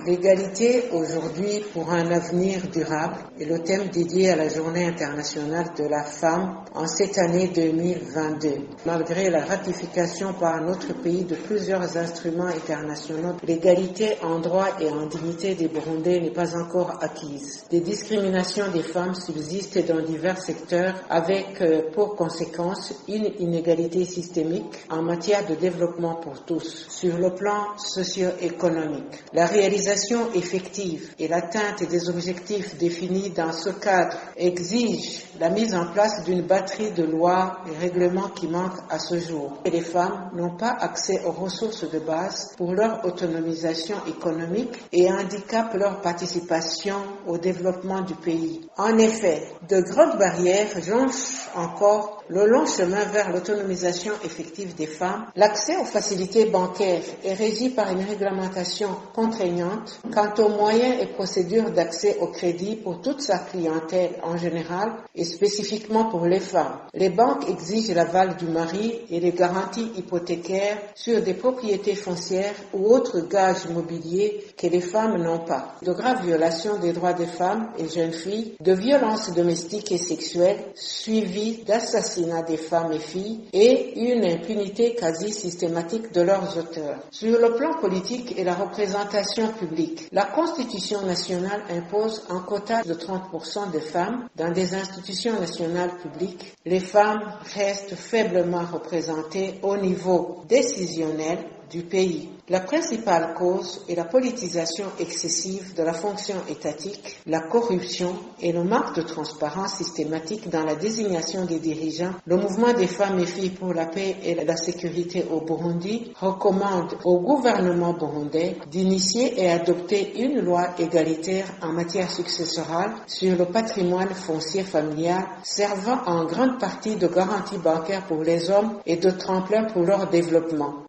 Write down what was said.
L'égalité aujourd'hui pour un avenir durable est le thème dédié à la Journée internationale de la femme en cette année 2022. Malgré la ratification par notre pays de plusieurs instruments internationaux, l'égalité en droit et en dignité des Burundais n'est pas encore acquise. Des discriminations des femmes subsistent dans divers secteurs avec pour conséquence une inégalité systémique en matière de développement pour tous. Sur le plan socio-économique, la réalisation effective et l'atteinte des objectifs définis dans ce cadre exige la mise en place d'une batterie de lois et règlements qui manquent à ce jour. Et les femmes n'ont pas accès aux ressources de base pour leur autonomisation économique et handicapent leur participation au développement du pays. En effet, de grandes barrières jonchent encore le long chemin vers l'autonomisation effective des femmes. L'accès aux facilités bancaires est régi par une réglementation contraignante quant aux moyens et procédures d'accès au crédit pour toute sa clientèle en général et spécifiquement pour les femmes. Les banques exigent l'aval du mari et les garanties hypothécaires sur des propriétés foncières ou autres gages immobiliers que les femmes n'ont pas. De graves violations des droits des femmes et jeunes filles, de violences domestiques et sexuelles suivies d'assassinats des femmes et filles et une impunité quasi systématique de leurs auteurs. Sur le plan politique et la représentation publique, la Constitution nationale impose un quota de 30% de femmes dans des institutions nationales publiques. Les femmes restent faiblement représentées au niveau décisionnel du pays. La principale cause est la politisation excessive de la fonction étatique, la corruption et le manque de transparence systématique dans la désignation des dirigeants. Le mouvement des femmes et filles pour la paix et la sécurité au Burundi recommande au gouvernement burundais d'initier et adopter une loi égalitaire en matière successorale sur le patrimoine foncier familial, servant en grande partie de garantie bancaire pour les hommes et de tremplin pour leur développement.